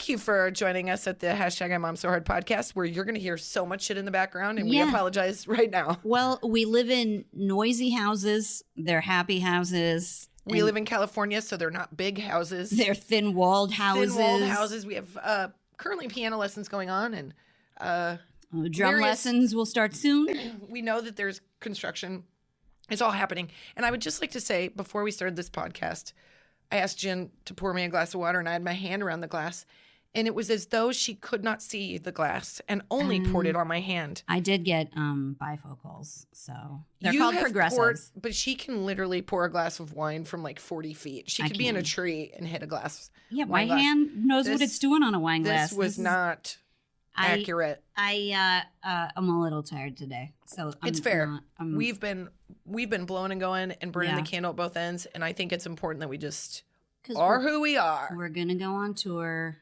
thank you for joining us at the hashtag IMOMSOHARD podcast, where you're going to hear so much shit in the background, and we apologize right now. Well, we live in noisy houses. They're happy houses. We live in California, so they're not big houses. They're thin-walled houses. Thin-walled houses. We have currently piano lessons going on, and drum lessons will start soon. We know that there's construction. It's all happening. And I would just like to say, before we started this podcast, I asked Jen to pour me a glass of water, and I had my hand around the glass, and it was as though she could not see the glass and only poured it on my hand. I did get bifocals, so they're called progressives. But she can literally pour a glass of wine from like 40 feet. She could be in a tree and hit a glass. Yeah, my hand knows what it's doing on a wine glass. This was not accurate. I'm a little tired today, so it's fair. We've been blowing and going and burning the candle at both ends, and I think it's important that we just are who we are. We're gonna go on tour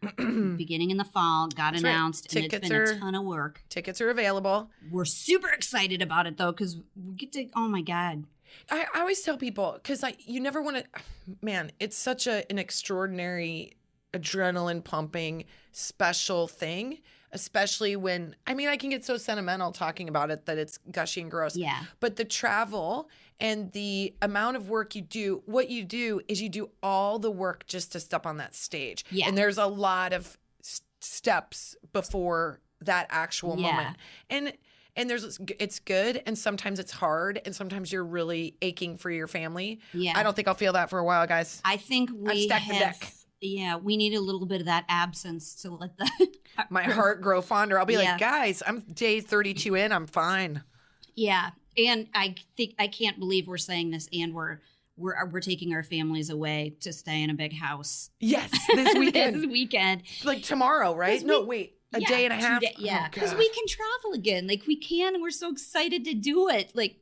beginning in the fall. Got announced, and it's been a ton of work. Tickets are available. We're super excited about it though, because we get to. Oh my god. I always tell people, because you never want to. Man, it's such an extraordinary, adrenaline pumping, special thing. Especially when, I can get so sentimental talking about it that it's gushy and gross. Yeah. But the travel and the amount of work you do, what you do is you do all the work just to step on that stage. Yeah. And there's a lot of steps before that actual moment. And it's good, and sometimes it's hard, and sometimes you're really aching for your family. Yeah. I don't think I'll feel that for a while, guys. I think I've stacked the deck. Yeah, we need a little bit of that absence to let my heart grow fonder. I'll be like, guys, I'm day 32 in. I'm fine. Yeah, and I can't believe we're saying this, and we're taking our families away to stay in a big house. Yes, this weekend. This weekend, like tomorrow, right? No, wait, a day and a half. Because we can travel again. Like we can, and we're so excited to do it. Like,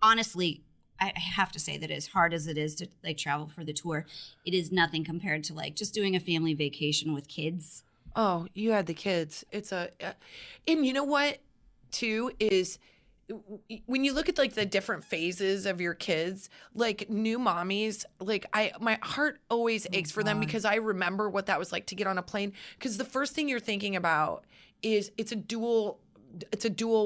honestly. I have to say that as hard as it is to like travel for the tour, it is nothing compared to like just doing a family vacation with kids. Oh, you had the kids. And you know what, too, is when you look at like the different phases of your kids, like new mommies, like my heart always aches for them, because I remember what that was like to get on a plane. Because the first thing you're thinking about is it's a dual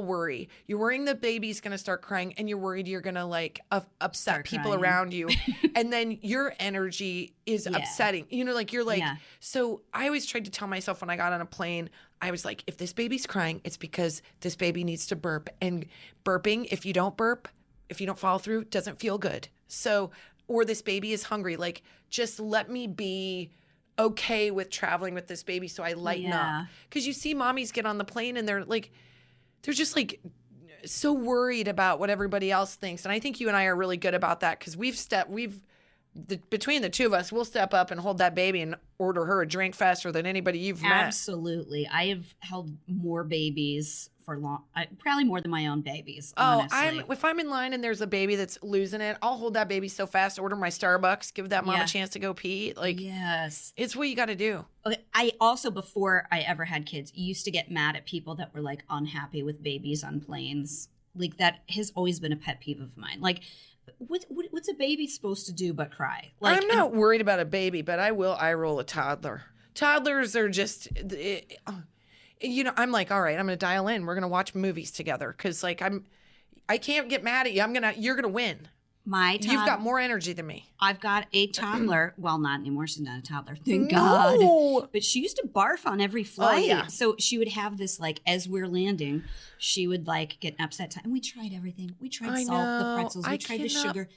worry. You're worrying the baby's going to start crying, and you're worried you're going to like upset people around you. And then your energy is upsetting. You're like, so I always tried to tell myself when I got on a plane, I was like, if this baby's crying, it's because this baby needs to burp. And burping, if you don't burp, if you don't follow through, doesn't feel good. So, or this baby is hungry. Like, just let me be okay with traveling with this baby so I lighten up. Because you see mommies get on the plane and they're just like so worried about what everybody else thinks. And I think you and I are really good about that, because between the two of us, we'll step up and hold that baby and order her a drink faster than anybody you've met. Absolutely. I have held more babies for long, probably more than my own babies. Honestly. If I'm in line and there's a baby that's losing it, I'll hold that baby so fast, order my Starbucks, give that mom a chance to go pee. Like, yes, it's what you got to do. Okay. I also, before I ever had kids, used to get mad at people that were like unhappy with babies on planes. Like, that has always been a pet peeve of mine. Like, what's a baby supposed to do but cry? Like, I'm not worried about a baby, but I will eye roll a toddler. Toddlers are just, I'm like, all right, I'm going to dial in. We're going to watch movies together, because like I can't get mad at you. You're going to win. You've got more energy than me. I've got a toddler. Well, not anymore. She's not a toddler. Thank God. But she used to barf on every flight. Oh, yeah. So she would have this, like, as we're landing, she would like get an upset time. And we tried everything. We tried salt, the pretzels. We tried the sugar.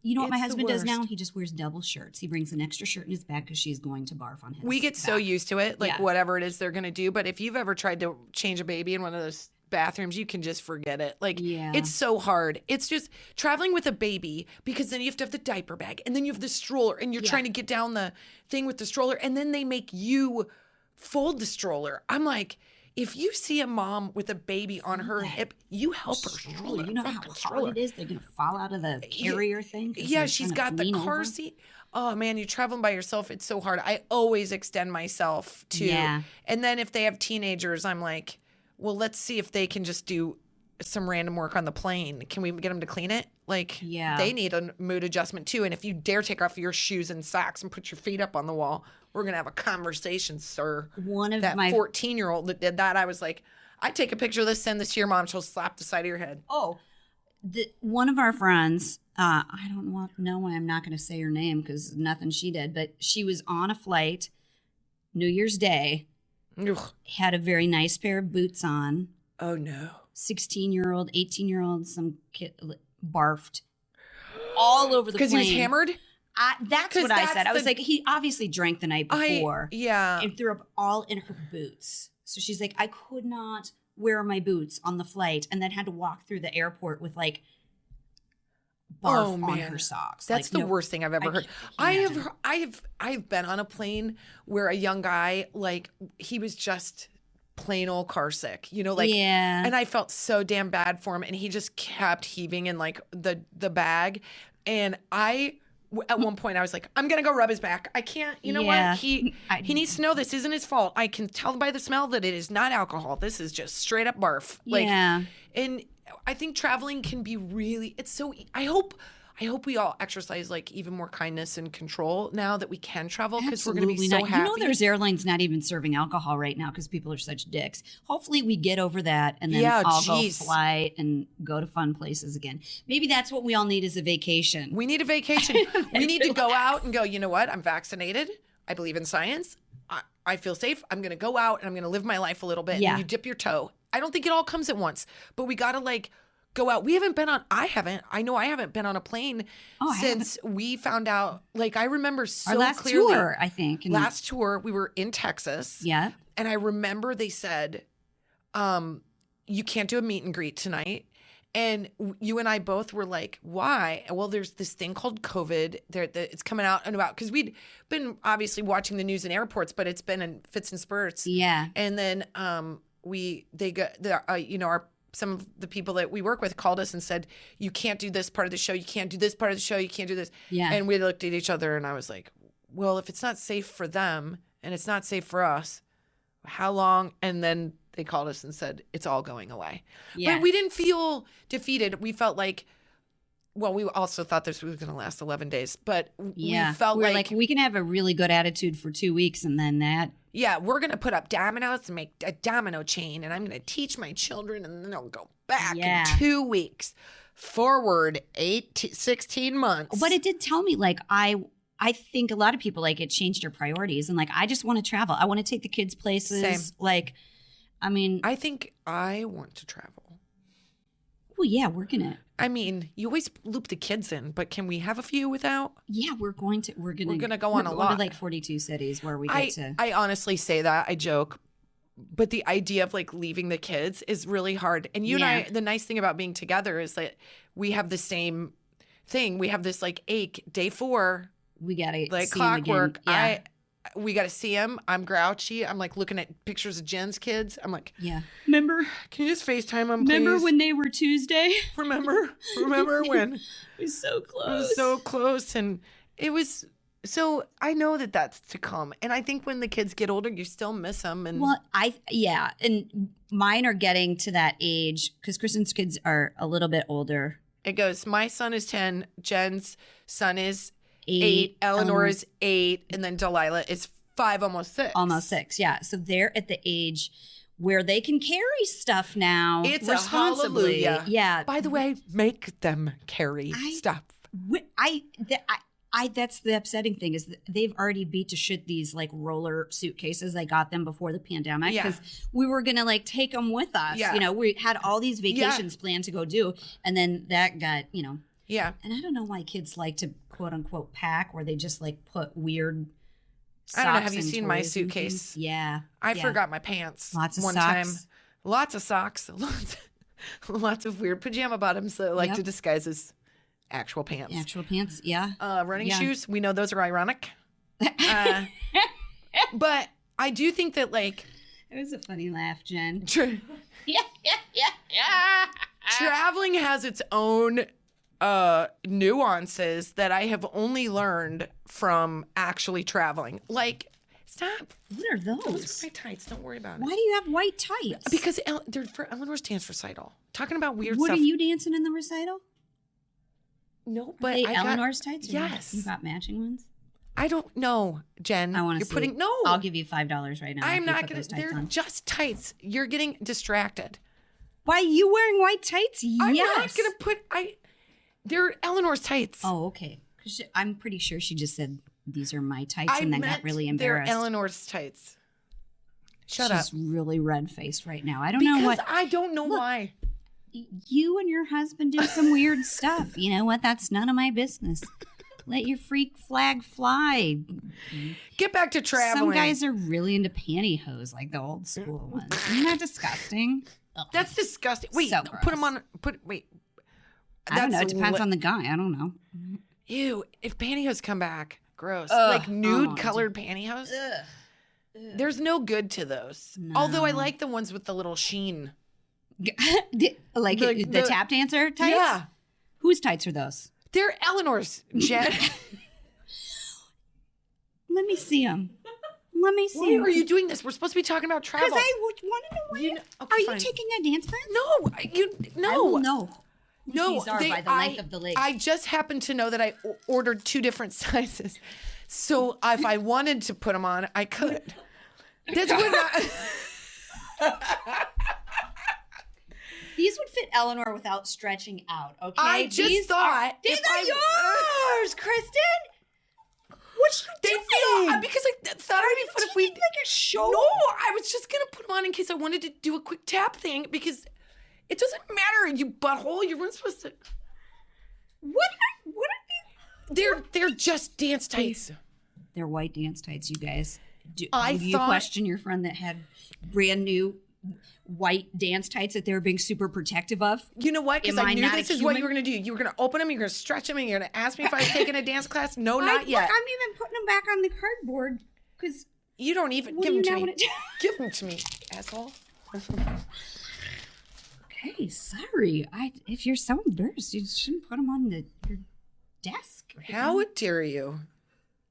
You know what my husband does now? He just wears double shirts. He brings an extra shirt in his bag because she's going to barf on his We get so used to it, like whatever it is they're going to do. But if you've ever tried to change a baby in one of those bathrooms, you can just forget it. Like, it's so hard. It's just traveling with a baby, because then you have to have the diaper bag, and then you have the stroller, and you're trying to get down the thing with the stroller, and then they make you fold the stroller. I'm like, if you see a mom with a baby on her hip, you help her stroller. You know how hard it is? They're going to fall out of the carrier thing? Yeah, she's got the car seat. Oh, man, you're traveling by yourself. It's so hard. I always extend myself to. Yeah. And then if they have teenagers, I'm like, well, let's see if they can just do some random work on the plane. Can we get them to clean it? Like, they need a mood adjustment too. And if you dare take off your shoes and socks and put your feet up on the wall, we're going to have a conversation, sir. One of that my 14-year-old that did that, I was like, I'd take a picture of this, send this to your mom. She'll slap the side of your head. Oh, one of our friends, I don't know why I'm not going to say her name because nothing she did, but she was on a flight New Year's Day, had a very nice pair of boots on. Oh, no. 16-year-old, 18-year-old, some kid barfed all over the plane. Because he was hammered? That's what I said. I was like, he obviously drank the night before. And threw up all in her boots. So she's like, I could not wear my boots on the flight and then had to walk through the airport with like barf on her socks. That's like, the worst thing I've ever heard. I've been on a plane where a young guy, like, he was just plain old car sick, you know, like, and I felt so damn bad for him, and he just kept heaving in like the bag, and at one point I was like, I'm gonna go rub his back. I can't, you know what? He needs to know this isn't his fault. I can tell by the smell that it is not alcohol. This is just straight up barf. Like, and I think traveling can be really. It's so. I hope we all exercise like even more kindness and control now that we can travel, because we're going to be so happy. You know, there's airlines not even serving alcohol right now because people are such dicks. Hopefully we get over that and then all go fly and go to fun places again. Maybe that's what we all need is a vacation. We need a vacation. We need to go out and go, you know what? I'm vaccinated. I believe in science. I feel safe. I'm going to go out and I'm going to live my life a little bit. And you dip your toe. I don't think it all comes at once, but we got to like go out. I know I haven't been on a plane since we found out. Like, I remember so clearly. Our last tour, I think. Last tour, we were in Texas. Yeah. And I remember they said, you can't do a meet and greet tonight. And you and I both were like, why? Well, there's this thing called COVID. It's coming out and about, because we'd been obviously watching the news in airports, but it's been in fits and spurts. Yeah. And then some of the people that we work with called us and said, you can't do this part of the show. You can't do this part of the show. You can't do this. Yeah. And we looked at each other and I was like, well, if it's not safe for them and it's not safe for us, how long? And then they called us and said, it's all going away. Yeah. But we didn't feel defeated. We felt like, well, we also thought this was going to last 11 days, but we felt like we can have a really good attitude for 2 weeks and then that. Yeah, we're going to put up dominoes and make a domino chain, and I'm going to teach my children, and then they'll go back in 2 weeks, forward 16 months. But it did tell me, like, I think a lot of people, like, it changed their priorities, and, like, I just want to travel. I want to take the kids places. Same. Like, I mean. I think I want to travel. Well, yeah, we're going to. I mean, you always loop the kids in, but can we have a few without? Yeah, we're going to go on a lot. To like 42 cities where we get to. I honestly say that. I joke. But the idea of like leaving the kids is really hard. And you and I, the nice thing about being together is that we have the same thing. We have this like ache. Day 4. We got to like see clockwork. Him again. Yeah. We got to see him. I'm grouchy. I'm like looking at pictures of Jen's kids. I'm like, remember? Can you just FaceTime them, please? Remember when they were Tuesday? Remember when? It was so close. It was so close. And it was, so I know that that's to come. And I think when the kids get older, you still miss them. And well, and mine are getting to that age because Kristen's kids are a little bit older. It goes, my son is 10. Jen's son is 8, Eleanor is 8, and then Delilah is 5, almost 6. Almost 6, yeah. So they're at the age where they can carry stuff now. It's responsibly. A hallelujah. Yeah. By the way, make them carry stuff. That's the upsetting thing is that they've already beat to shit these like roller suitcases. I got them before the pandemic because we were gonna like take them with us. Yeah. You know, we had all these vacations planned to go do, and then that got Yeah. And I don't know why kids like to quote unquote pack where they just like put weird socks. I don't know. Have you seen my suitcase? Yeah. I forgot my pants. Lots of one socks. time. Lots of socks. Lots of weird pajama bottoms that I like to disguise as actual pants. Actual pants, yeah. Running shoes. We know those are ironic. But I do think that like. It was a funny laugh, Jen. Traveling has its own nuances that I have only learned from actually traveling. Like Stop. What are those? Those are my tights. Don't worry about it. Why do you have white tights? Because they're for Eleanor's dance recital. Talking about weird what stuff. are you dancing in the recital? No, Are but they I got Eleanor's tights? Yes. You got matching ones? I don't know, Jen. I want to You're see. putting no. I'll give you $5 right now. I'm if you not put gonna. those tights They're on. just tights. You're getting distracted. Why are you wearing white tights? I'm Yes. not gonna put. They're Eleanor's tights. Oh, okay. Because I'm pretty sure she just said these are my tights, and then got really embarrassed. They're Eleanor's tights. Shut up. She's really red faced right now. I don't know what. I don't know why. You and your husband do some weird stuff. You know what? That's none of my business. Let your freak flag fly. Get back to traveling. Some guys are really into pantyhose, like the old school ones. Isn't that disgusting? Ugh. That's disgusting. Wait, So put them gross. on. Wait. I don't know. It depends on the guy. I don't know. Ew, if pantyhose come back, gross. Ugh, Like nude oh, colored pantyhose. There's no good to those. No. Although I like the ones with the little sheen. Like the tap dancer tights? Yeah. Whose tights are those? They're Eleanor's, Jen. Let me see them. Let me see Why them. are you doing this? We're supposed to be talking about travel. Because I want to know why. Okay, are you fine. taking a dance class? No, no. I will know. Whose No, these are by the length of the legs. I just happened to know that I ordered 2 different sizes. So if I wanted to put them on, I could. That's what These would fit Eleanor without stretching out, okay? I just thought. These if are I- yours, Kristin! What They you feel doing? because I thought it'd be fun if we like a show? No, I was just gonna put them on in case I wanted to do a quick tap thing because it doesn't matter. You butthole. You weren't supposed to. What are these? They're just dance tights. They're white dance tights, you guys. Do you thought- question your friend that had brand new white dance tights that they were being super protective of? You know what? Because Am I I knew not this a is what you human? were gonna do. You were gonna open them. You're gonna stretch them, and you're gonna ask me if I was taking a dance class. No, not yet. Look, I'm even putting them back on the cardboard because You don't even What give do them you to now me. wanna do? Give them to me, asshole. Okay, sorry. If you're so embarrassed, you shouldn't put them on your desk. How dare you?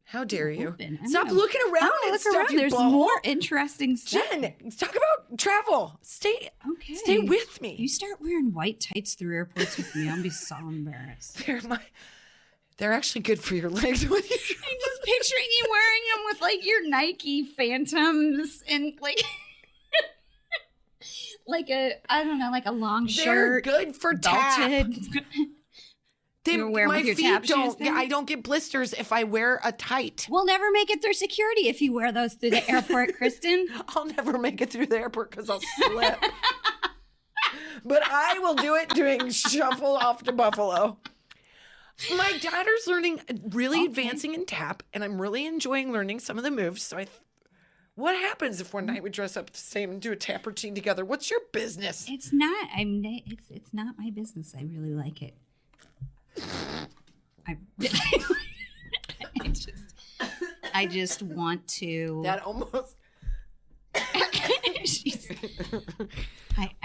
How dare you? Open. Stop I'm gonna- looking around I'm gonna and look stuff. around. You There's butthole. more interesting stuff. Jen, talk about travel. Stay with me. You start wearing white tights through airports with me, I'll be so embarrassed. They're actually good for your legs. When you I'm just picturing you wearing them with like your Nike Phantoms and like like a long They're shirt. good for tap. belted. You're wearing My with your feet tap shoes don't. then? I don't get blisters if I wear a tight. We'll never make it through security if you wear those through the airport, Kristin. I'll never make it through the airport because I'll slip. But I will do it doing shuffle off to Buffalo. My daughter's learning, really advancing in tap, and I'm really enjoying learning some of the moves. So what happens if one night we dress up the same and do a tap routine together? What's your business? It's not. It's not my business. I really like it. I just want to. That almost.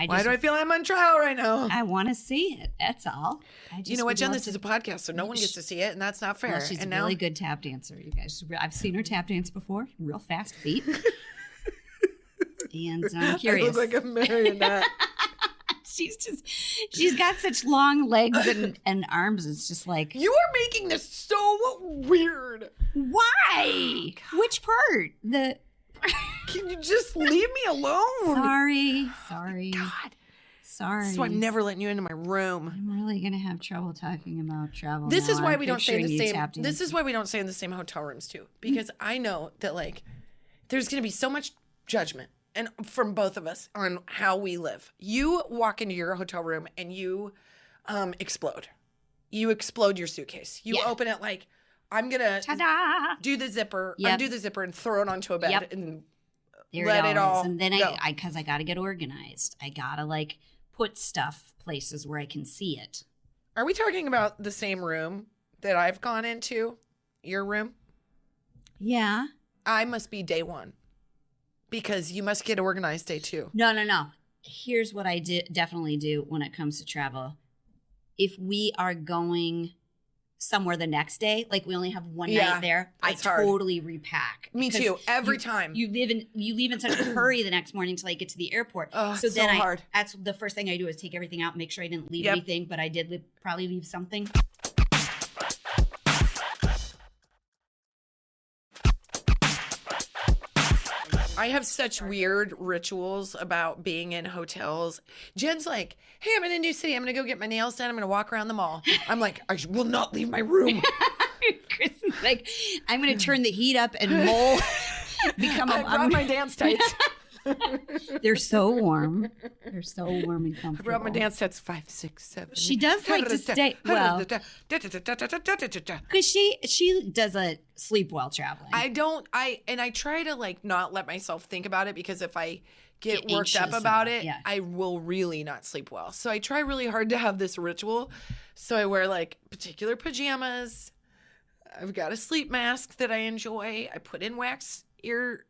Why do I feel I'm on trial right now? I want to see it. That's all. You know what, Jen? This is a podcast, so no one gets to see it, and that's not fair. Well, she's and a really good tap dancer, you guys. I've seen her tap dance before. Real fast feet. And I'm curious. I look like a marionette. She's got such long legs and arms. It's just like, You are making this so weird. why? Which part? Can you just leave me alone? Sorry. God. Sorry. That's why I'm never letting you into my room. I'm really gonna have trouble talking about travel. This now. is why I'm we don't stay in the picturing you same. tap This is dancing. why we don't stay in the same hotel rooms too, because I know that like there's going to be so much judgment and from both of us on how we live. You walk into your hotel room and you explode. You explode your suitcase. You open it like I'm gonna Ta-da! do the zipper, Yep. undo the zipper, and throw it onto a bed Yep. and There let it all And then go. because I gotta get organized. I gotta like put stuff places where I can see it. Are we talking about the same room that I've gone into? Your room? Yeah. I must be day one because you must get organized day two. No. Here's what I definitely do when it comes to travel. If we are going somewhere the next day, like we only have one night there, I totally repack. Me too. Every time. You leave in such a hurry the next morning till I get to the airport. Oh, so then hard. That's the first thing I do is take everything out, make sure I didn't leave anything, but I did probably leave something. I have such weird rituals about being in hotels. Jen's like, hey, I'm in a new city. I'm going to go get my nails done. I'm going to walk around the mall. I'm like, I will not leave my room. Kristen's like, I'm going to turn the heat up and mole. I brought my dance tights. They're so warm. They're so warm and comfortable. I brought my dance tights 5, 6, 7. She does like to stay well. Because she does a sleep while traveling. I try to like not let myself think about it, because if I get worked up about it, I will really not sleep well. So I try really hard to have this ritual. So I wear like particular pajamas. I've got a sleep mask that I enjoy. I put in wax ear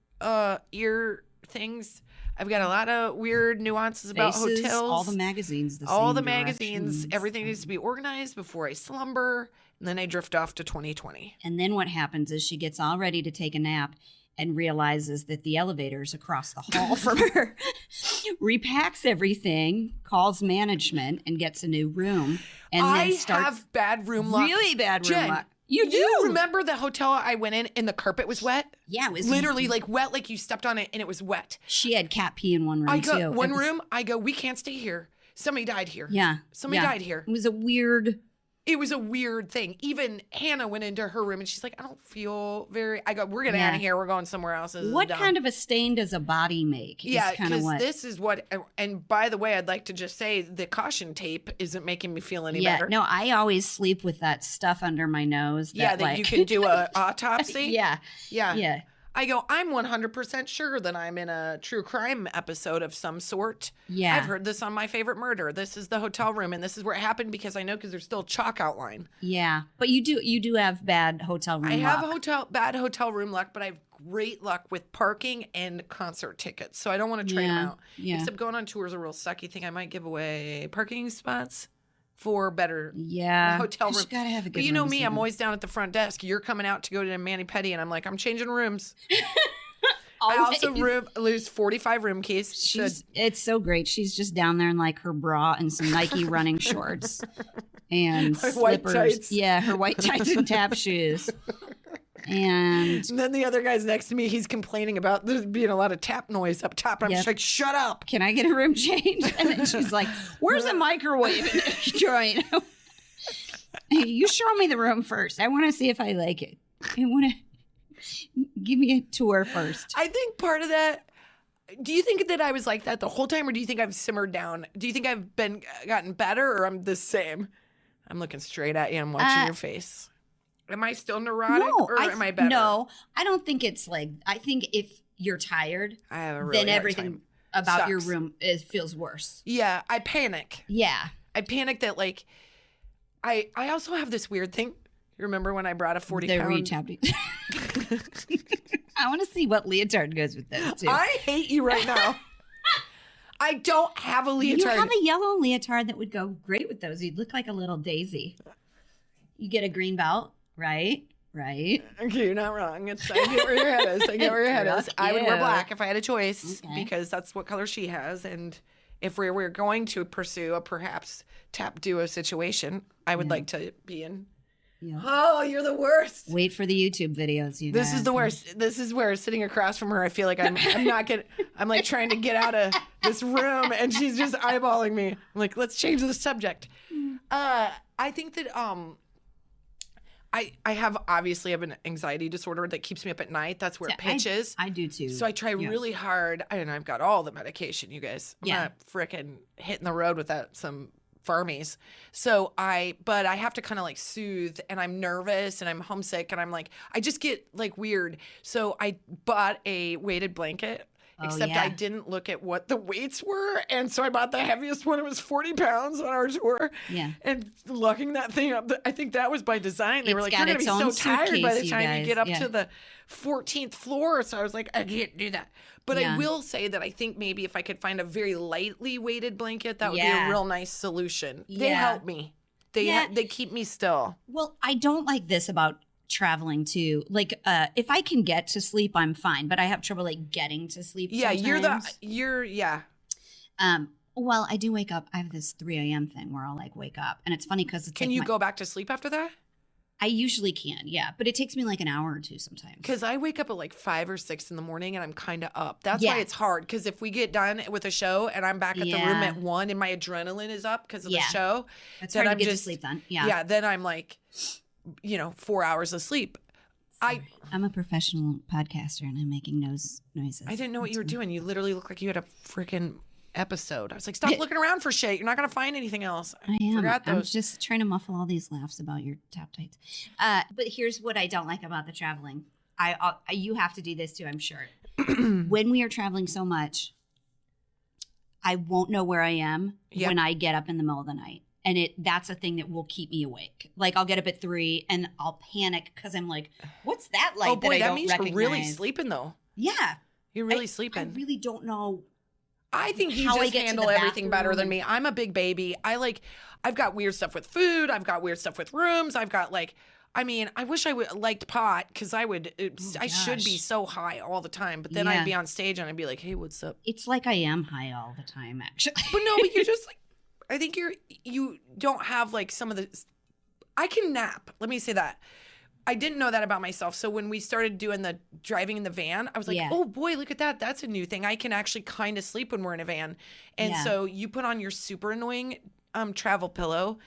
things. I've got a lot of weird nuances about hotels. All the magazines. Everything needs to be organized before I slumber. And then I drift off to 2020. And then what happens is she gets all ready to take a nap and realizes that the elevator's across the hall from her, repacks everything, calls management, and gets a new room. And then have bad room luck. Really bad room luck. You do? You remember the hotel I went in and the carpet was wet? Yeah, it was literally like wet, like you stepped on it and it was wet. She had cat pee in one room too. I go, we can't stay here. Somebody died here. Yeah. Somebody died here. It was a weird thing. Even Hannah went into her room and she's like, I don't feel I go, we're getting out of here. We're going somewhere else. What kind of a stain does a body make? Yeah, because this is what, and by the way, I'd like to just say the caution tape isn't making me feel any better. No, I always sleep with that stuff under my nose. That you can do an autopsy. Yeah. I go, I'm 100% sure that I'm in a true crime episode of some sort. Yeah. I've heard this on My Favorite Murder. This is the hotel room, and this is where it happened, because I know, because there's still chalk outline. Yeah. But you do have bad hotel room luck. I have bad hotel room luck, but I have great luck with parking and concert tickets. So I don't want to trade them out. Yeah. Except going on tour is a real sucky thing. I might give away parking spots for better hotel room. You gotta have a good but you know room me, season. I'm always down at the front desk. You're coming out to go to mani-pedi, and I'm like, I'm changing rooms. I also lose 45 room keys. It's so great. She's just down there in like her bra and some Nike running shorts and slippers. White tights. Yeah, her white tights and tap shoes. And then the other guy's next to me. He's complaining about there being a lot of tap noise up top. I'm just like, shut up. Can I get a room change? And then she's like, where's the microwave in this joint? Hey, you show me the room first. I want to see if I like it. I want to give me a tour first. I think part of that, do you think that I was like that the whole time, or do you think I've simmered down? Do you think I've gotten better, or I'm the same? I'm looking straight at you. I'm watching your face. Am I still neurotic, or am I better? No, I don't think it's like, I think if you're tired, I have a really then everything about sucks. your room feels worse. Yeah, I panic. Yeah. I panic that like, I also have this weird thing. You remember when I brought a 40-pound? I want to see what leotard goes with this too. I hate you right now. I don't have a leotard. You have a yellow leotard that would go great with those. You'd look like a little daisy. You get a green belt. Right. Okay, you're not wrong. I get where your head is. I would wear black if I had a choice, because that's what color she has. And if we're going to pursue a perhaps tap duo situation, I would like to be in. Yeah. Oh, you're the worst. Wait for the YouTube videos. This is the worst. This is where sitting across from her, I feel like I'm like trying to get out of this room, and she's just eyeballing me. I'm like, let's change the subject. I think that I have an anxiety disorder that keeps me up at night. That's where it pitches. I do too. So I try really hard. And I've got all the medication, you guys. I'm not frickin' hitting the road without some farmies. But I have to kind of like soothe, and I'm nervous and I'm homesick, and I'm like, I just get like weird. So I bought a weighted blanket. Except I didn't look at what the weights were. And so I bought the heaviest one. It was 40 pounds on our tour. Yeah. And locking that thing up, I think that was by design. They were like, you're going to be so tired by the time you get up to the 14th floor. So I was like, I can't do that. But I will say that I think maybe if I could find a very lightly weighted blanket, that would be a real nice solution. They help me. They keep me still. Well, I don't like this about traveling too. Like, if I can get to sleep, I'm fine, but I have trouble like getting to sleep. Yeah, sometimes. yeah. Well, I do wake up. I have this 3 a.m. thing where I'll like wake up, and it's funny because it's Can you go back to sleep after that? I usually can, yeah, but it takes me like an hour or two sometimes. Because I wake up at like 5 or 6 in the morning and I'm kind of up. That's why it's hard. Because if we get done with a show and I'm back at the room at 1 and my adrenaline is up because of the show, it's hard to get to sleep then. Yeah, then I'm like, 4 hours of sleep. I'm a professional podcaster and I'm making noises. I didn't know what you were doing. You literally look like you had a freaking episode. I was like, stop looking around for shit. You're not going to find anything else. I am. Forgot those. I'm just trying to muffle all these laughs about your top tights. But here's what I don't like about the traveling. You have to do this too, I'm sure. When we are traveling so much, I won't know where I am when I get up in the middle of the night. And that's a thing that will keep me awake. Like I'll get up at 3 and I'll panic because I'm like, what's that like? Oh boy, that means recognize? you're really sleeping though. Yeah. You're really sleeping. I really don't know. I think you just handle everything better than me. I'm a big baby. I've got weird stuff with food. I've got weird stuff with rooms. I've got I wish I liked pot because I should be so high all the time. But then I'd be on stage and I'd be like, hey, what's up? It's like I am high all the time, actually. But you're just like, I think you don't have like some of the, I can nap. Let me say that. I didn't know that about myself. So when we started doing the driving in the van, I was like, oh boy, look at that. That's a new thing. I can actually kind of sleep when we're in a van. And so you put on your super annoying travel pillow.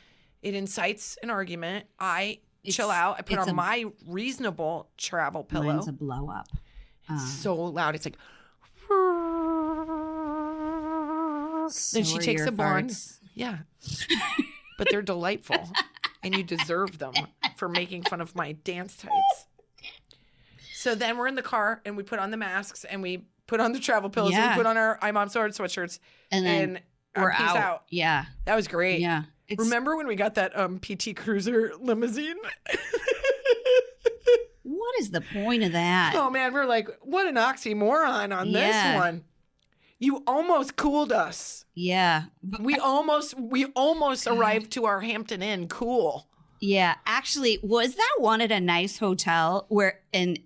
It incites an argument. I chill out. I put on my reasonable travel pillow. Mine's a blow up. It's so loud. It's like, then she takes a blonde. Yeah. But they're delightful. And you deserve them for making fun of my dance tights. So then we're in the car and we put on the masks and we put on the travel pillows and we put on our IMOMSOHARD sweatshirts and we're peace out. Yeah. That was great. Yeah. Remember when we got that PT Cruiser limousine? What is the point of that? Oh man, we're like, what an oxymoron on this one. You almost cooled us. Yeah. We almost arrived to our Hampton Inn cool. Yeah. Actually, was that one at a nice hotel and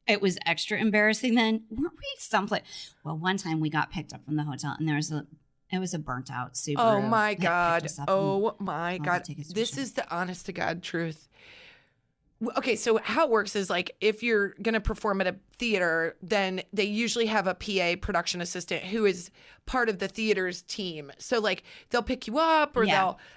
it was extra embarrassing then? Weren't we someplace? Well, one time we got picked up from the hotel and it was a burnt out Subaru. Oh my God. Oh my God. This is the honest to God truth. Okay, so how it works is like if you're going to perform at a theater, then they usually have a PA production assistant who is part of the theater's team. So like they'll pick you up or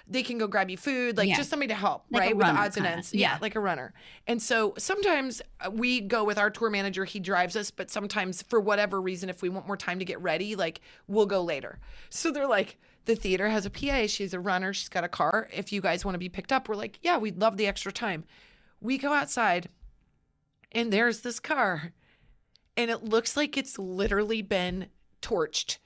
they can go grab you food, like just somebody to help, like right? With the odds and ends. Yeah, like a runner. And so sometimes we go with our tour manager, he drives us, but sometimes for whatever reason, if we want more time to get ready, like we'll go later. So they're like, the theater has a PA, she's a runner, she's got a car. If you guys want to be picked up, we're like, yeah, we'd love the extra time. We go outside and there's this car and it looks like it's literally been torched.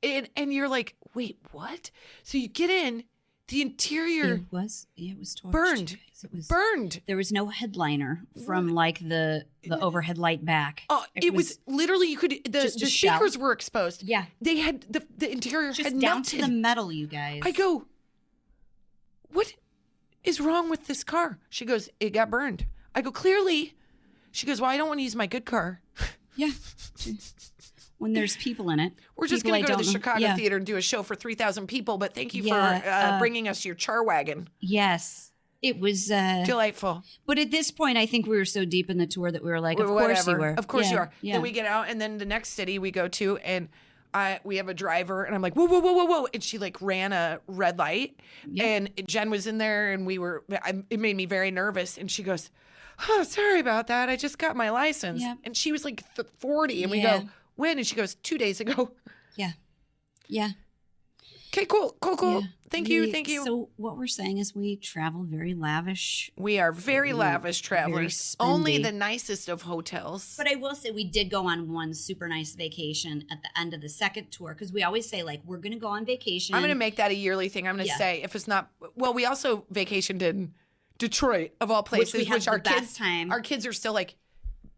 And you're like, wait, what? So you get in, the interior it was torched. Burned. It was burned. There was no headliner from like the overhead light back. Oh, it was literally, you could, the speakers were exposed. Yeah. They had, the interior just had down melted. To the metal, you guys. I go, what is wrong with this car? She goes, it got burned. I go, clearly. She goes, well, I don't want to use my good car. Yeah. When there's people in it. We're just going to go to the Chicago Theater and do a show for 3,000 people, but thank you for bringing us your char wagon. Yes. It was delightful. But at this point, I think we were so deep in the tour that we were like, of course you were. Of course you are. Yeah. Then we get out, and then the next city we go to, and we have a driver, and I'm like, whoa, whoa, whoa, whoa, whoa. And she like ran a red light, and Jen was in there, and it made me very nervous. And she goes, oh, sorry about that. I just got my license. Yep. And she was like 40, and we go, when? And she goes, 2 days ago. Yeah. Yeah. Okay, cool. Yeah. Thank you. So what we're saying is we travel very lavish. We are very lavish travelers. Only the nicest of hotels. But I will say we did go on one super nice vacation at the end of the second tour because we always say like we're going to go on vacation. I'm going to make that a yearly thing. I'm going to say if it's not well, we also vacationed in Detroit of all places, which our kids are still like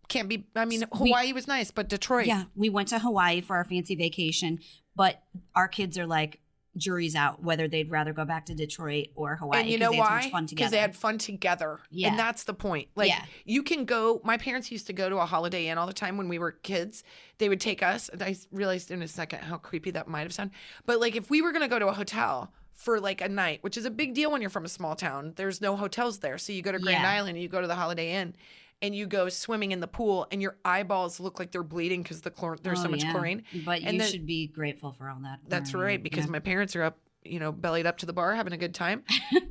can't be. I mean, Hawaii was nice, but Detroit. Yeah, we went to Hawaii for our fancy vacation, but our kids are like, jury's out whether they'd rather go back to Detroit or Hawaii. And you know they had so why? much fun together. Because they had fun together. Yeah. And that's the point. Like, Yeah. you can go, my parents used to go to a Holiday Inn all the time when we were kids. They would take us, and I realized in a second how creepy that might have sounded. But like, if we were going to go to a hotel for like a night, which is a big deal when you're from a small town, there's no hotels there. So you go to Grand Island and you go to the Holiday Inn and you go swimming in the pool and your eyeballs look like they're bleeding because there's so much chlorine. But and you should be grateful for all that. That's right, because my parents are up, bellied up to the bar having a good time.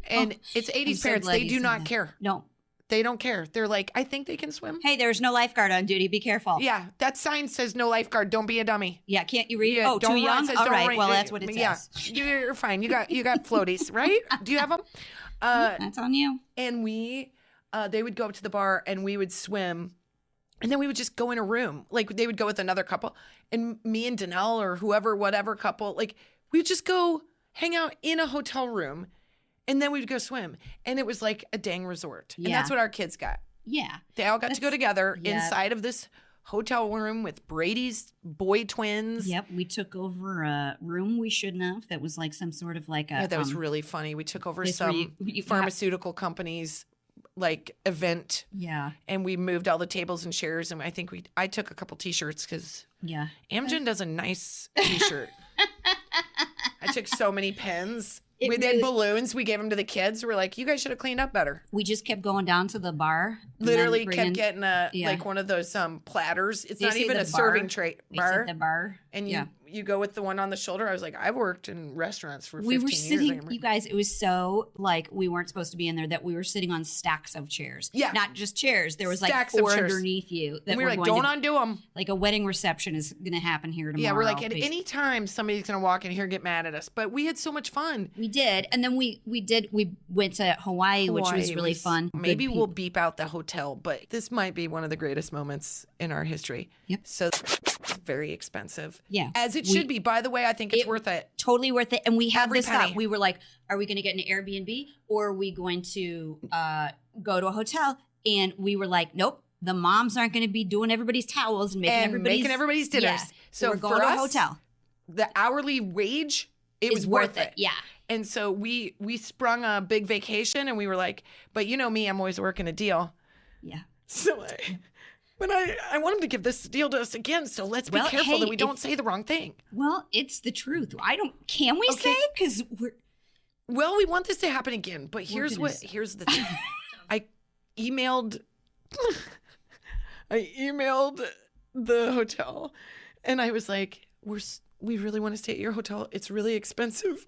And it's 80s so parents. glad They you do said not that. care. No. They don't care. They're like, I think they can swim. Hey, there's no lifeguard on duty. Be careful. Yeah, that sign says no lifeguard. Don't be a dummy. Yeah, can't you read? Yeah, Oh, don't too run. young? It says All don't right, run. well, that's what it says. Yeah, you're fine. You got floaties, right? Do you have them? That's on you. And they would go up to the bar and we would swim. And then we would just go in a room. Like, they would go with another couple. And me and Danelle or whoever, whatever couple, like, we would just go hang out in a hotel room. And then we would go swim. And it was like a dang resort. And that's what our kids got. Yeah. They all got to go together inside of this hotel room with Brady's boy twins. Yep. We took over a room we shouldn't have. That was like some sort of like a. Yeah, that was really funny. We took over place some where you pharmaceutical companies like event. Yeah. And we moved all the tables and chairs. And I think I took a couple t-shirts because Amgen does a nice t-shirt. I took so many pens. We did balloons. We gave them to the kids. We're like, you guys should have cleaned up better. We just kept going down to the bar. Literally kept getting like one of those platters. It's not even a serving tray bar. The bar. And you go with the one on the shoulder. I was like, I've worked in restaurants for 15 we were sitting, years. you guys, it was so like we weren't supposed to be in there that we were sitting on stacks of chairs. Yeah. Not just chairs. There was stacks like 4 underneath you. That and we were like, don't undo them. Like a wedding reception is going to happen here tomorrow. Yeah, we're like, at any time somebody's going to walk in here and get mad at us. But we had so much fun. We did. And then we went to Hawaii, which was really fun. Maybe we'll beep out the hotel, but this might be one of the greatest moments in our history. Yep. So it's very expensive. Yeah. As it should be. By the way, I think it's worth it. Totally worth it. And we had this penny. thought. We were like, are we going to get an Airbnb or are we going to go to a hotel? And we were like, nope. The moms aren't going to be doing everybody's towels and making everybody's dinners. Yeah. So we're going to a hotel. The hourly wage, it was worth it. Yeah. And so we sprung a big vacation and we were like, but you know me, I'm always working a deal. Yeah. So I want him to give this deal to us again. So let's be careful that we don't say the wrong thing. Well, it's the truth. Can we say? Because we want this to happen again. But here's the thing. I emailed the hotel and I was like, we really want to stay at your hotel. It's really expensive.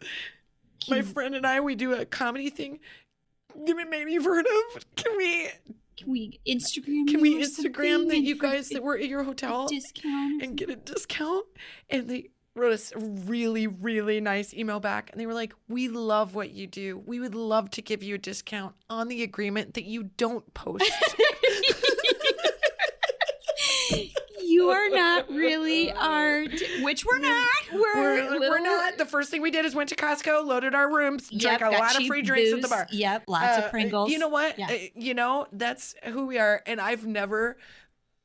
My friend and I, we do a comedy thing. Maybe you've heard of. Can we Instagram that you guys that were at your hotel discount and get a discount? And they wrote us a really, really nice email back. And they were like, we love what you do. We would love to give you a discount on the agreement that you don't post. You are not really which we're not. We're not. The first thing we did is went to Costco, loaded our rooms, drank a lot of free drinks at the bar. Yep, lots of Pringles. You know what? Yeah. That's who we are. And I've never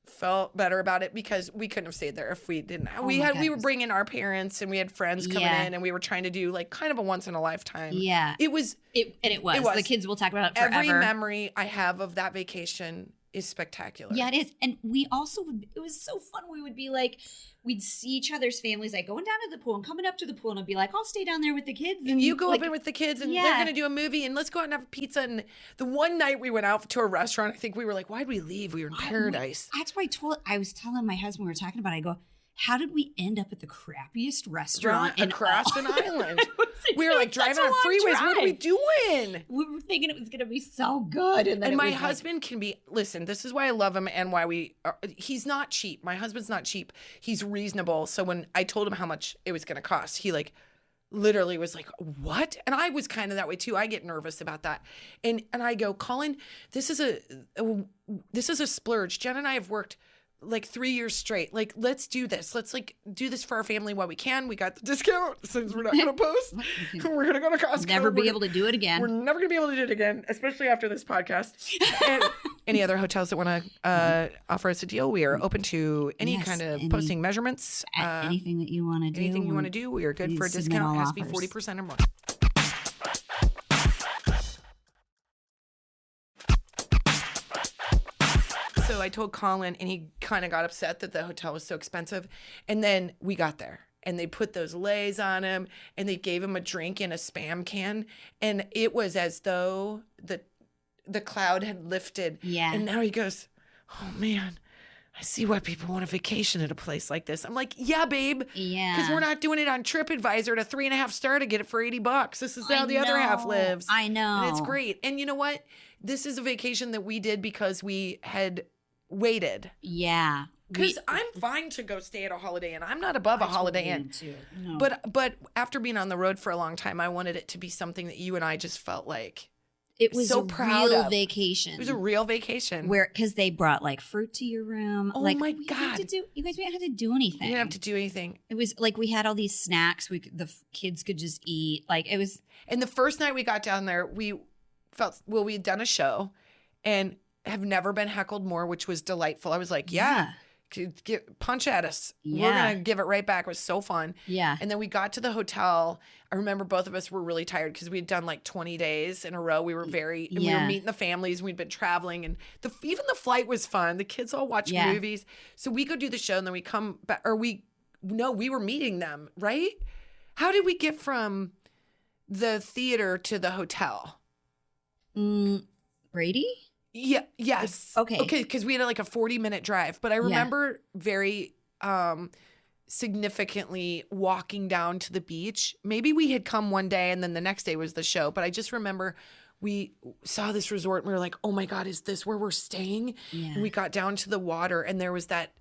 felt better about it because we couldn't have stayed there if we didn't. We were bringing our parents and we had friends coming in and we were trying to do like kind of a once in a lifetime. Yeah. It was. The kids will talk about it forever. Every memory I have of that vacation is spectacular. Yeah, it is. And we also it was so fun. We would be like, we'd see each other's families like going down to the pool and coming up to the pool, and I'd be like, I'll stay down there with the kids. And you go up in with the kids and they're going to do a movie and let's go out and have pizza. And the one night we went out to a restaurant, I think we were like, why'd we leave? We were in paradise. That's why I was telling my husband, we were talking about it, I go, how did we end up at the crappiest restaurant across an island? We were like driving on freeways. What are we doing? We were thinking it was going to be so good. And my husband can be, listen, this is why I love him and why he's not cheap. My husband's not cheap. He's reasonable. So when I told him how much it was going to cost, he literally was like, what? And I was kind of that way too. I get nervous about that. And I go, Colin, this is a splurge. Jen and I have worked like 3 years straight. Like, let's do this. Let's like do this for our family while we can. We got the discount since we're not going to post. We're going to go to Costco. Never be able to do it again. We're never going to be able to do it again, especially after this podcast. And any other hotels that want to offer us a deal, we are open to any kind of posting measurements. Anything that you want to do. Anything you want to do, we are good for a discount. It has to be 40% or more. So I told Colin, and he kind of got upset that the hotel was so expensive. And then we got there, and they put those leis on him, and they gave him a drink in a Spam can, and it was as though the cloud had lifted. Yeah. And now he goes, "Oh man, I see why people want a vacation at a place like this." I'm like, "Yeah, babe. Yeah. Because we're not doing it on TripAdvisor at a 3.5 star to get it for $80. This is how the other half lives. I know. And it's great. And you know what? This is a vacation that we did because we had waited. Yeah. Because I'm fine to go stay at a Holiday Inn. I'm not above a Holiday Inn. Too. No. But after being on the road for a long time, I wanted it to be something that you and I just felt like it was so a proud real of. vacation. It was a real vacation. Because they brought like fruit to your room. Oh like, my we God. You guys, we didn't have to do anything. We didn't have to do anything. It was like we had all these snacks. The kids could just eat. Like it was. And the first night we got down there, we felt, well, we had done a show and have never been heckled more, which was delightful. I was like, yeah. Punch at us. Yeah. We're going to give it right back. It was so fun. Yeah. And then we got to the hotel. I remember both of us were really tired because we'd done like 20 days in a row. We were we were meeting the families. We'd been traveling, and even the flight was fun. The kids all watched movies. So we go do the show, and then we come back, we were meeting them, right? How did we get from the theater to the hotel? Brady? Yeah. Yes. Okay. Because we had like a 40-minute drive, but I remember very significantly walking down to the beach. Maybe we had come one day and then the next day was the show, but I just remember we saw this resort and we were like, "Oh my God, is this where we're staying?" Yeah. And we got down to the water and there was that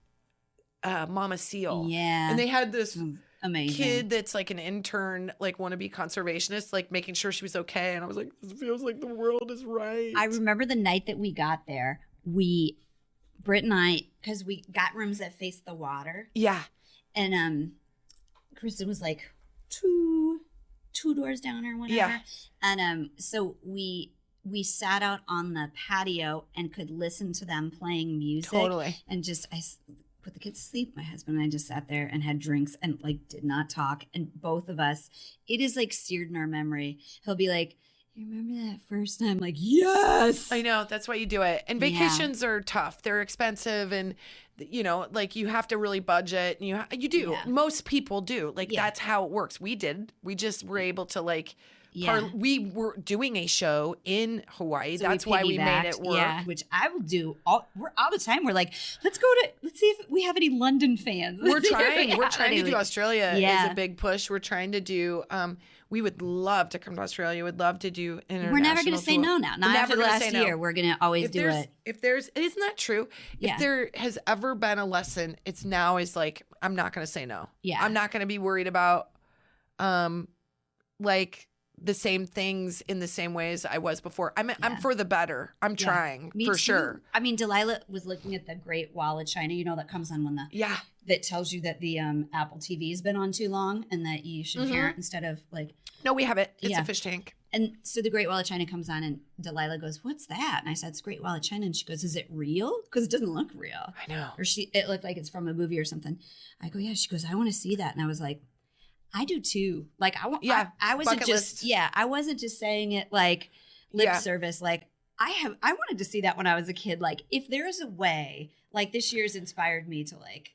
mama seal. Yeah. And they had this amazing kid that's like an intern, like wannabe conservationist, like making sure she was okay. And I was like, "This feels like the world is right." I remember the night that we got there, Britt and I, because we got rooms that faced the water. Yeah. And Kristin was like two doors down or whatever. Yeah. And so we sat out on the patio and could listen to them playing music. Totally. And I put the kids to sleep. My husband and I just sat there and had drinks and like did not talk. And both of us, it is like seared in our memory. He'll be like, "You remember that first time?" Like, yes. I know. That's why you do it. And vacations are tough. They're expensive, and like you have to really budget. And you do. Yeah. Most people do. Like that's how it works. We did. We just were able to like. Yeah. We were doing a show in Hawaii. So that's why we made it work. Yeah, which I will do all the time. We're like, let's see if we have any London fans. We're trying. We're trying to do Australia. Yeah. Is a big push. We're trying to do. We would love to come to Australia. Would love to do international. We're never going to say tour. no now. Not after the last year. We're going to always do it. If there's, isn't that true? Yeah. If there has ever been a lesson, it's now is like, I'm not going to say no. Yeah. I'm not going to be worried about, like the same things in the same ways I was before. I'm for the better. I'm trying Me for too. sure. I mean, Delilah was looking at the Great Wall of China. You know that comes on when that tells you that the Apple TV has been on too long and that you should parent instead of like. No, we have it. It's a fish tank. And so the Great Wall of China comes on and Delilah goes, "What's that?" And I said, "It's Great Wall of China." And she goes, "Is it real?" Because it doesn't look real. I know. Or it looked like it's from a movie or something. I go, "Yeah." She goes, "I want to see that." And I was like, I do too. Like I wasn't just I wasn't just saying it like lip service. Like I wanted to see that when I was a kid. Like if there is a way, like this year's inspired me to like,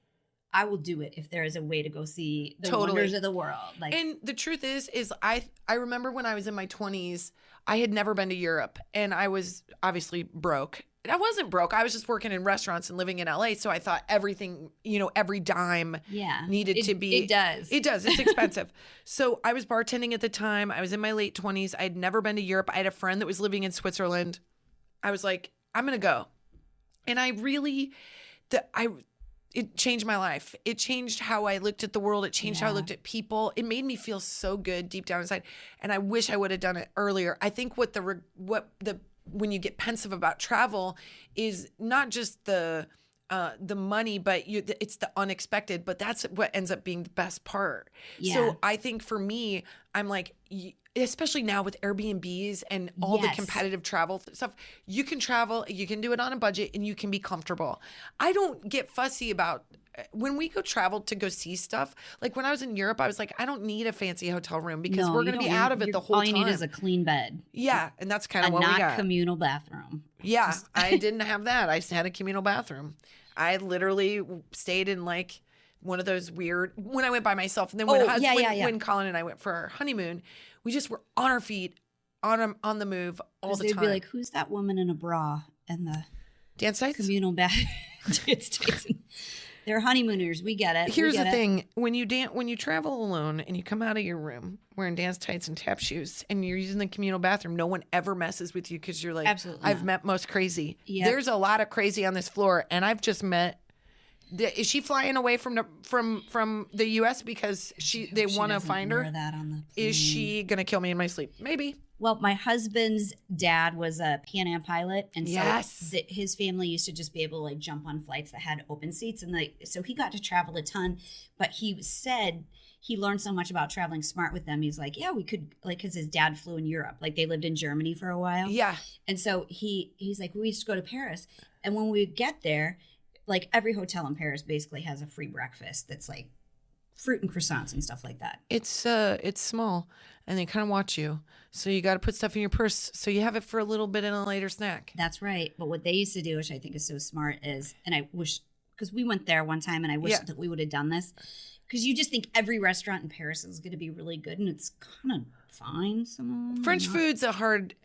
I will do it if there is a way to go see the wonders of the world. Like, and the truth is I remember when I was in my 20s, I had never been to Europe, and I was obviously broke. I wasn't broke. I was just working in restaurants and living in LA. So I thought everything, every dime needed to be. It does. It does. It's expensive. So I was bartending at the time. I was in my late 20s. I had never been to Europe. I had a friend that was living in Switzerland. I was like, I'm going to go. And I really, it changed my life. It changed how I looked at the world. It changed how I looked at people. It made me feel so good deep down inside. And I wish I would have done it earlier. I think when you get pensive about travel is not just the the money, but it's the unexpected. But that's what ends up being the best part. Yeah. So I think for me, I'm like, especially now with Airbnbs and all the competitive travel stuff, you can travel, you can do it on a budget, and you can be comfortable. I don't get fussy about when we go travel to go see stuff. Like when I was in Europe, I was like, I don't need a fancy hotel room because we're going to be out of it the whole time. All you need is a clean bed. Yeah, and that's kind of what we got. Not communal bathroom. Yeah, I didn't have that. I had a communal bathroom. I literally stayed in like one of those weird, when I went by myself. And then when Colin and I went for our honeymoon, we just were on our feet, on the move all the time. They'd be like, who's that woman in a bra and the dance tights? Communal bath. They're honeymooners. We get it. Here's the thing: when you travel alone and you come out of your room wearing dance tights and tap shoes, and you're using the communal bathroom, no one ever messes with you because you're like, absolutely I've met most crazy. Yep. There's a lot of crazy on this floor, and I've just met. Is she flying away from the U.S. because they want to find her? That on the Is she gonna kill me in my sleep? Maybe. Well, my husband's dad was a Pan Am pilot, and so his family used to just be able to like jump on flights that had open seats, and so he got to travel a ton. But he said he learned so much about traveling smart with them. He's like, yeah, we could, like, because his dad flew in Europe, like they lived in Germany for a while. Yeah, and so he's like, we used to go to Paris, and when we get there, like every hotel in Paris basically has a free breakfast that's like fruit and croissants and stuff like that. It's small, and they kind of watch you, so you got to put stuff in your purse so you have it for a little bit and a later snack. That's right. But what they used to do, which I think is so smart, is, and I wish, because we went there one time, and I wish that we would have done this, because you just think every restaurant in Paris is going to be really good, and it's kind of fine. French food's a hard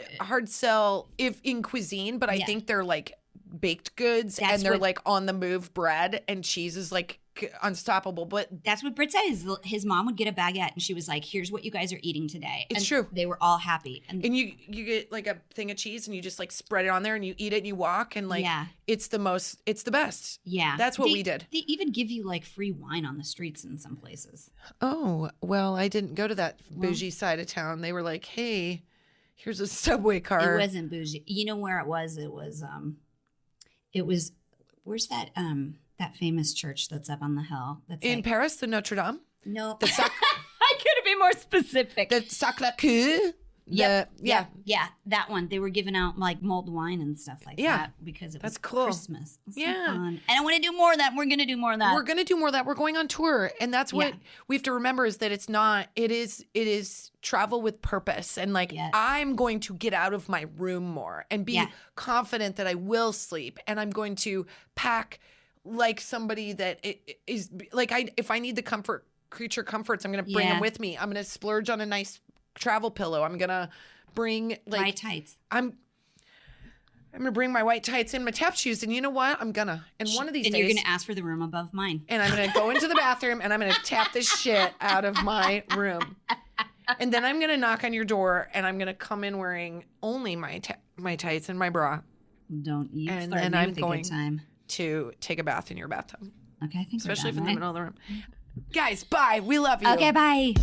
sell if in cuisine, but I think they're like baked goods, and they're like on the move bread, and cheese is like unstoppable. But that's what Britt said. His mom would get a baguette, and she was like, here's what you guys are eating today. It's true. They were all happy. And you get like a thing of cheese, and you just like spread it on there, and you eat it, and you walk, and like it's the best. Yeah, that's what we did. They even give you like free wine on the streets in some places. Oh, well, I didn't go to that bougie side of town. They were like, hey, here's a subway car. It wasn't bougie. You know where it was? It was, where's that famous church that's up on the hill? That's in Paris, the Notre Dame? No. I could have been more specific. The Sacré-Cœur? Yeah, that one. They were giving out like mulled wine and stuff like that because it was Christmas. It was so fun. And I want to do more of that. We're going to do more of that. We're going to do more of that. We're going on tour. And that's what we have to remember, is that it is travel with purpose. And like, I'm going to get out of my room more and be confident that I will sleep. And I'm going to pack like somebody that is like, if I need the creature comforts, I'm going to bring them with me. I'm going to splurge on a nice travel pillow. I'm gonna bring like white tights. I'm gonna bring my white tights and my tap shoes. And you know what? And one of these days, you're gonna ask for the room above mine. And I'm gonna go into the bathroom and I'm gonna tap the shit out of my room. And then I'm gonna knock on your door and I'm gonna come in wearing only my tights and my bra. Don't you? And then I'm going to take a bath in your bathtub. Okay, I think especially we're done, if in the middle of the room. Guys, bye. We love you. Okay, bye.